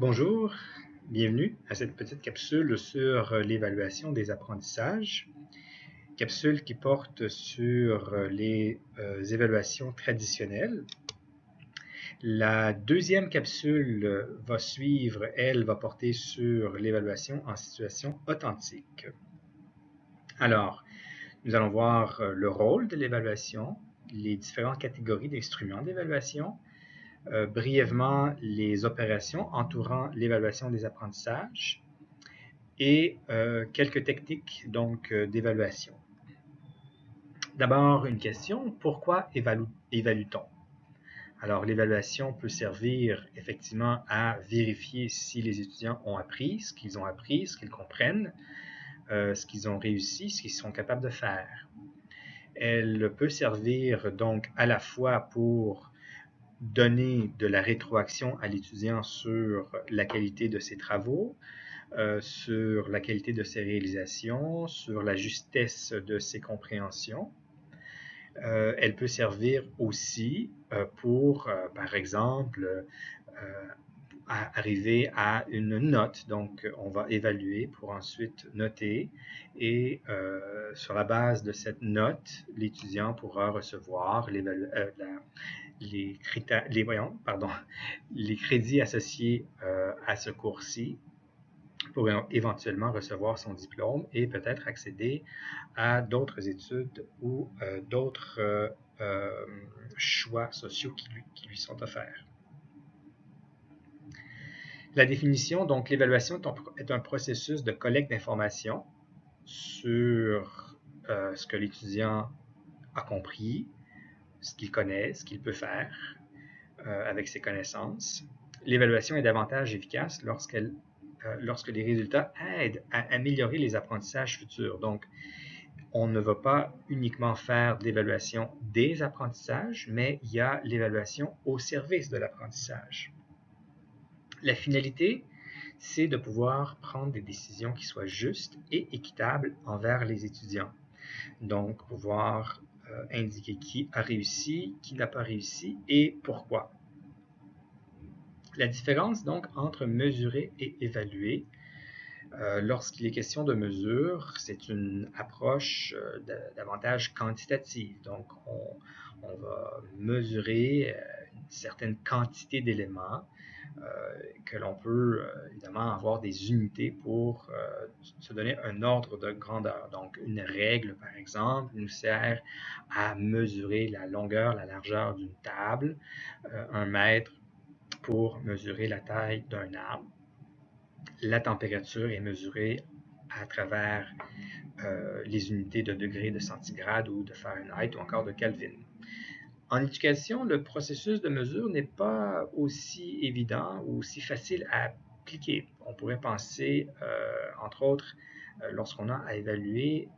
Bonjour, bienvenue à cette petite capsule sur l'évaluation des apprentissages. Capsule qui porte sur les évaluations traditionnelles. La deuxième capsule va suivre, elle va porter sur l'évaluation en situation authentique. Alors, nous allons voir le rôle de l'évaluation, les différentes catégories d'instruments d'évaluation, brièvement les opérations entourant l'évaluation des apprentissages et quelques techniques d'évaluation. D'abord, une question, pourquoi évalue-t-on? Alors, l'évaluation peut servir effectivement à vérifier si les étudiants ont appris, ce qu'ils comprennent, ce qu'ils ont réussi, ce qu'ils sont capables de faire. Elle peut servir donc à la fois pour donner de la rétroaction à l'étudiant sur la qualité de ses travaux, sur la qualité de ses réalisations, sur la justesse de ses compréhensions. Elle peut servir aussi pour, par exemple, arriver à une note. Donc, on va évaluer pour ensuite noter et sur la base de cette note, l'étudiant pourra recevoir les crédits associés à ce cours-ci pour éventuellement recevoir son diplôme et peut-être accéder à d'autres études ou d'autres choix sociaux qui lui sont offerts. La définition, donc l'évaluation est un processus de collecte d'informations sur ce que l'étudiant a compris, ce qu'il connaît, ce qu'il peut faire avec ses connaissances. L'évaluation est davantage efficace lorsque les résultats aident à améliorer les apprentissages futurs. Donc, on ne va pas uniquement faire de l'évaluation des apprentissages, mais il y a l'évaluation au service de l'apprentissage. La finalité, c'est de pouvoir prendre des décisions qui soient justes et équitables envers les étudiants. Donc, pouvoir indiquer qui a réussi, qui n'a pas réussi et pourquoi. La différence donc entre mesurer et évaluer, lorsqu'il est question de mesure, c'est une approche davantage quantitative. Donc, on va mesurer une certaine quantité d'éléments que l'on peut évidemment avoir des unités pour se donner un ordre de grandeur. Donc, une règle, par exemple, nous sert à mesurer la longueur, la largeur d'une table, un mètre pour mesurer la taille d'un arbre. La température est mesurée à travers les unités de degrés de centigrade ou de Fahrenheit ou encore de Kelvin. En éducation, le processus de mesure n'est pas aussi évident ou aussi facile à appliquer. On pourrait penser, entre autres, lorsqu'on a à évaluer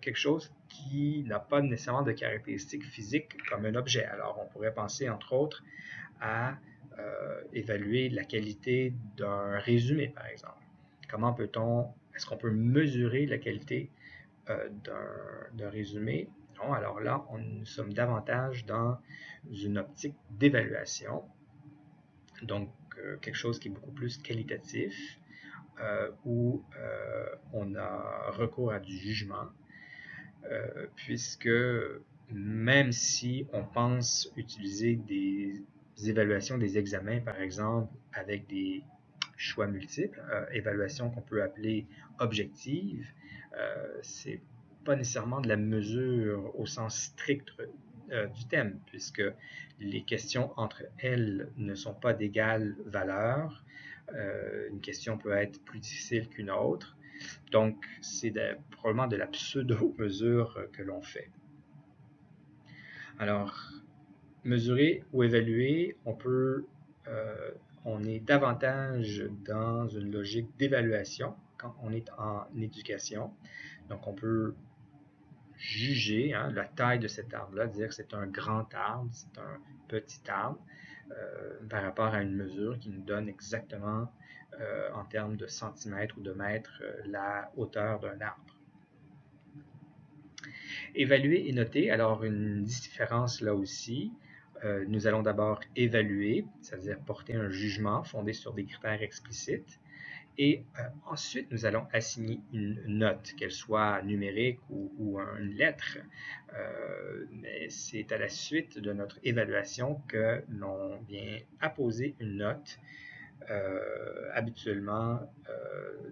quelque chose qui n'a pas nécessairement de caractéristiques physiques comme un objet. Alors, on pourrait penser, entre autres, à évaluer la qualité d'un résumé, par exemple. Est-ce qu'on peut mesurer la qualité d'un résumé? Non, alors là, nous sommes davantage dans une optique d'évaluation, donc quelque chose qui est beaucoup plus qualitatif, où on a recours à du jugement, puisque même si on pense utiliser des évaluations des examens, par exemple, avec des choix multiples, évaluation qu'on peut appeler objective, c'est pas nécessairement de la mesure au sens strict du thème, puisque les questions entre elles ne sont pas d'égale valeur. Une question peut être plus difficile qu'une autre. Donc, c'est probablement de la pseudo-mesure que l'on fait. Alors, mesurer ou évaluer, on est davantage dans une logique d'évaluation quand on est en éducation. Donc, on peut juger la taille de cet arbre-là, dire que c'est un grand arbre, c'est un petit arbre, par rapport à une mesure qui nous donne exactement, en termes de centimètres ou de mètres, la hauteur d'un arbre. Évaluer et noter, alors une différence là aussi. Nous allons d'abord évaluer, c'est-à-dire porter un jugement fondé sur des critères explicites. Et ensuite, nous allons assigner une note, qu'elle soit numérique ou une lettre. Mais c'est à la suite de notre évaluation que l'on vient apposer une note, habituellement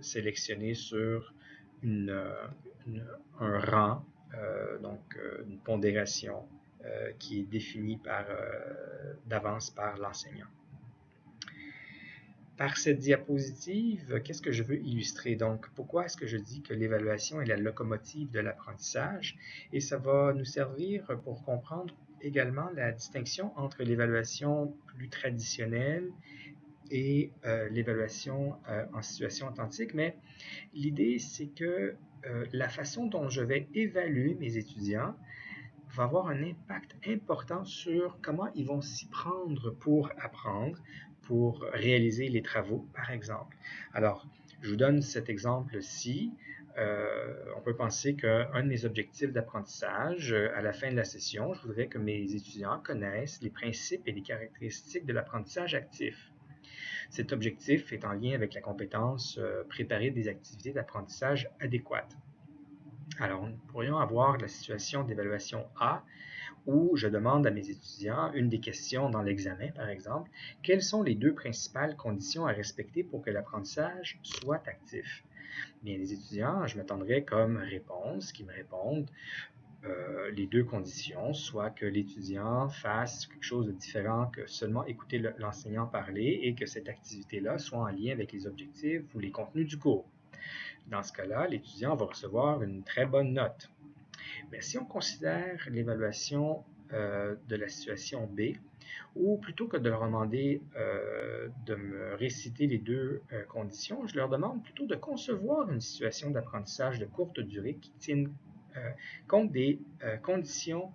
sélectionnée sur un rang, donc une pondération qui est définie d'avance par l'enseignant. Par cette diapositive, qu'est-ce que je veux illustrer? Donc, pourquoi est-ce que je dis que l'évaluation est la locomotive de l'apprentissage? Et ça va nous servir pour comprendre également la distinction entre l'évaluation plus traditionnelle et l'évaluation en situation authentique. Mais l'idée, c'est que la façon dont je vais évaluer mes étudiants va avoir un impact important sur comment ils vont s'y prendre pour apprendre, pour réaliser les travaux, par exemple. Alors, je vous donne cet exemple-ci. On peut penser qu'un de mes objectifs d'apprentissage, à la fin de la session, je voudrais que mes étudiants connaissent les principes et les caractéristiques de l'apprentissage actif. Cet objectif est en lien avec la compétence préparer des activités d'apprentissage adéquates. Alors, nous pourrions avoir la situation d'évaluation A, où je demande à mes étudiants une des questions dans l'examen, par exemple, quelles sont les deux principales conditions à respecter pour que l'apprentissage soit actif? Bien, les étudiants, je m'attendrais comme réponse, qu'ils me répondent les deux conditions, soit que l'étudiant fasse quelque chose de différent que seulement écouter l'enseignant parler et que cette activité-là soit en lien avec les objectifs ou les contenus du cours. Dans ce cas-là, l'étudiant va recevoir une très bonne note. Mais si on considère l'évaluation de la situation B, ou plutôt que de leur demander de me réciter les deux conditions, je leur demande plutôt de concevoir une situation d'apprentissage de courte durée qui tienne compte des conditions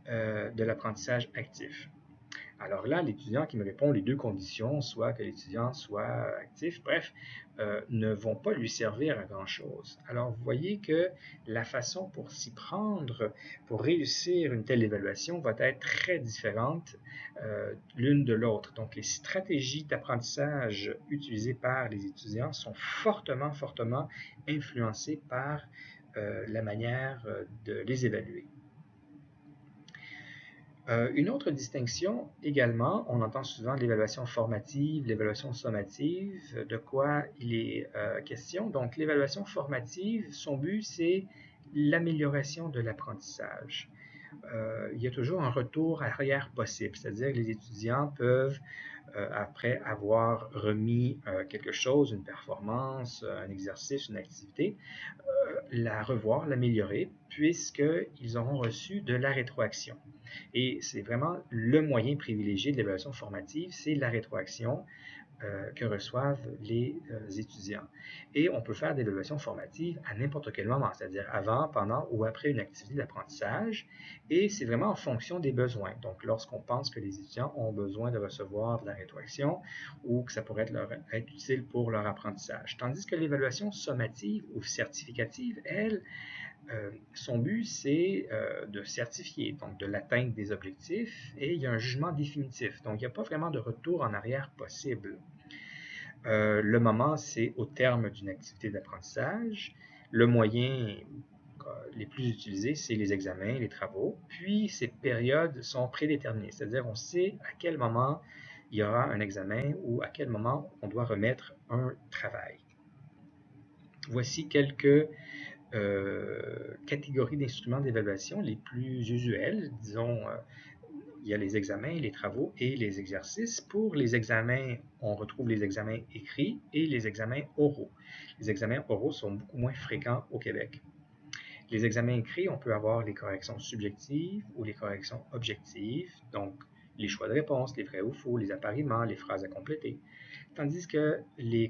de l'apprentissage actif. Alors là, l'étudiant qui me répond les deux conditions, soit que l'étudiant soit actif, bref, ne vont pas lui servir à grand-chose. Alors, vous voyez que la façon pour s'y prendre, pour réussir une telle évaluation, va être très différente l'une de l'autre. Donc, les stratégies d'apprentissage utilisées par les étudiants sont fortement, fortement influencées par la manière de les évaluer. Une autre distinction également, on entend souvent l'évaluation formative, l'évaluation sommative, de quoi il est question. Donc l'évaluation formative, son but c'est l'amélioration de l'apprentissage. Il y a toujours un retour arrière possible, c'est-à-dire que les étudiants peuvent, après avoir remis quelque chose, une performance, un exercice, une activité, la revoir, l'améliorer, puisqu'ils auront reçu de la rétroaction. Et c'est vraiment le moyen privilégié de l'évaluation formative, c'est la rétroaction que reçoivent les étudiants. Et on peut faire des évaluations formatives à n'importe quel moment, c'est-à-dire avant, pendant ou après une activité d'apprentissage. Et c'est vraiment en fonction des besoins. Donc, lorsqu'on pense que les étudiants ont besoin de recevoir de la rétroaction ou que ça pourrait être utile pour leur apprentissage. Tandis que l'évaluation sommative ou certificative, elle, son but, c'est de certifier, donc de l'atteinte des objectifs, et il y a un jugement définitif. Donc, il n'y a pas vraiment de retour en arrière possible. Le moment, c'est au terme d'une activité d'apprentissage. Le moyen les plus utilisés, c'est les examens, les travaux. Puis, ces périodes sont prédéterminées, c'est-à-dire on sait à quel moment il y aura un examen ou à quel moment on doit remettre un travail. Voici quelques catégories d'instruments d'évaluation les plus usuels. Disons, il y a les examens, les travaux et les exercices. Pour les examens, on retrouve les examens écrits et les examens oraux. Les examens oraux sont beaucoup moins fréquents au Québec. Les examens écrits, on peut avoir les corrections subjectives ou les corrections objectives, donc les choix de réponse, les vrais ou faux, les appariements, les phrases à compléter. Tandis que la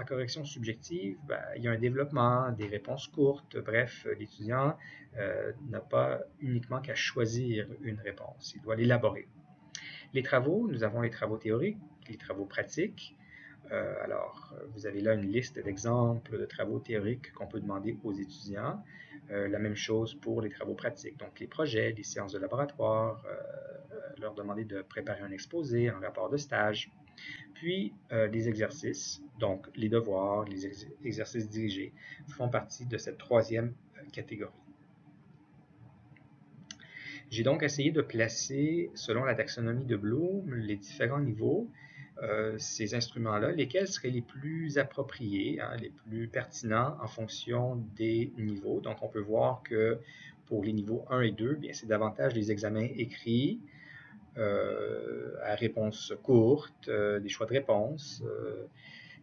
correction subjective, il y a un développement, des réponses courtes, bref, l'étudiant n'a pas uniquement qu'à choisir une réponse, il doit l'élaborer. Les travaux, nous avons les travaux théoriques, les travaux pratiques. Vous avez là une liste d'exemples de travaux théoriques qu'on peut demander aux étudiants. La même chose pour les travaux pratiques, donc les projets, les séances de laboratoire, leur demander de préparer un exposé, un rapport de stage. Puis, les exercices, donc les devoirs, les exercices dirigés, font partie de cette troisième catégorie. J'ai donc essayé de placer, selon la taxonomie de Bloom, les différents niveaux, ces instruments-là, lesquels seraient les plus appropriés, hein, les plus pertinents en fonction des niveaux. Donc, on peut voir que pour les niveaux 1 et 2, bien, c'est davantage des examens écrits, à réponse courte, des choix de réponse,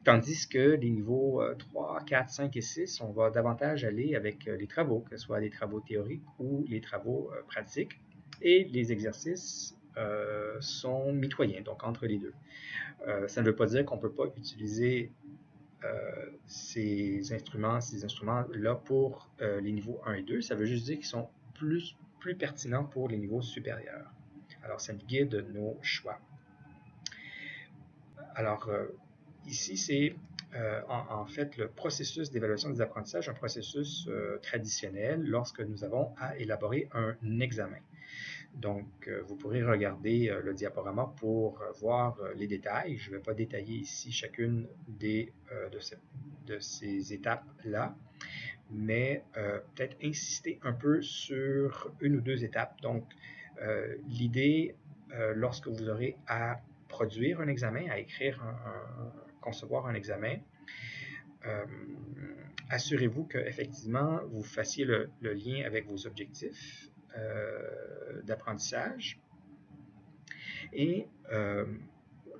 tandis que les niveaux 3, 4, 5 et 6, on va davantage aller avec les travaux, que ce soit les travaux théoriques ou les travaux pratiques, et les exercices sont mitoyens, donc entre les deux. Ça ne veut pas dire qu'on ne peut pas utiliser ces instruments-là pour les niveaux 1 et 2, ça veut juste dire qu'ils sont plus pertinents pour les niveaux supérieurs. Alors, ça nous guide nos choix. Alors, ici, c'est en fait le processus d'évaluation des apprentissages, un processus traditionnel lorsque nous avons à élaborer un examen. Donc, vous pourrez regarder le diaporama pour voir les détails. Je ne vais pas détailler ici chacune de ces étapes-là, mais peut-être insister un peu sur une ou deux étapes. Donc, l'idée, lorsque vous aurez à produire un examen, à écrire, concevoir un examen, assurez-vous qu'effectivement, vous fassiez le lien avec vos objectifs d'apprentissage. Et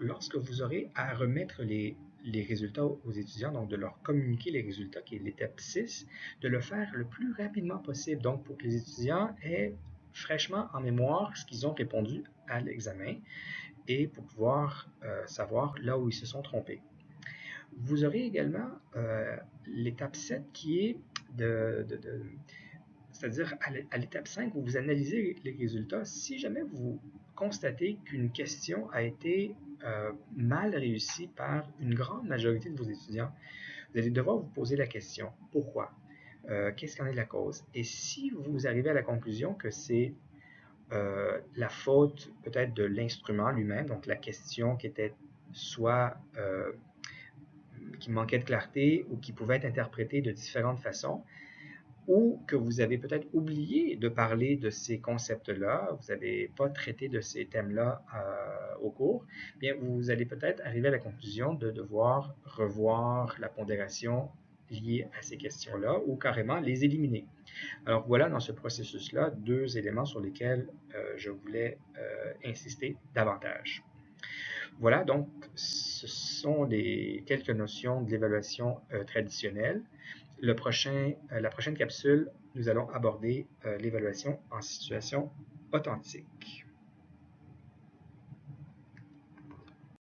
lorsque vous aurez à remettre les résultats aux étudiants, donc de leur communiquer les résultats, qui est l'étape 6, de le faire le plus rapidement possible, donc pour que les étudiants aient fraîchement en mémoire ce qu'ils ont répondu à l'examen et pour pouvoir savoir là où ils se sont trompés. Vous aurez également l'étape 7 qui est c'est-à-dire à l'étape 5 où vous analysez les résultats. Si jamais vous constatez qu'une question a été mal réussie par une grande majorité de vos étudiants, vous allez devoir vous poser la question, pourquoi? Qu'est-ce qu'en est la cause? Et si vous arrivez à la conclusion que c'est la faute peut-être de l'instrument lui-même, donc la question qui était soit qui manquait de clarté ou qui pouvait être interprétée de différentes façons, ou que vous avez peut-être oublié de parler de ces concepts-là, vous n'avez pas traité de ces thèmes-là au cours, bien vous allez peut-être arriver à la conclusion de devoir revoir la pondération liée à ces questions-là ou carrément les éliminer. Alors voilà, dans ce processus-là, deux éléments sur lesquels je voulais insister davantage. Voilà, donc ce sont quelques notions de l'évaluation traditionnelle. La prochaine capsule, nous allons aborder l'évaluation en situation authentique.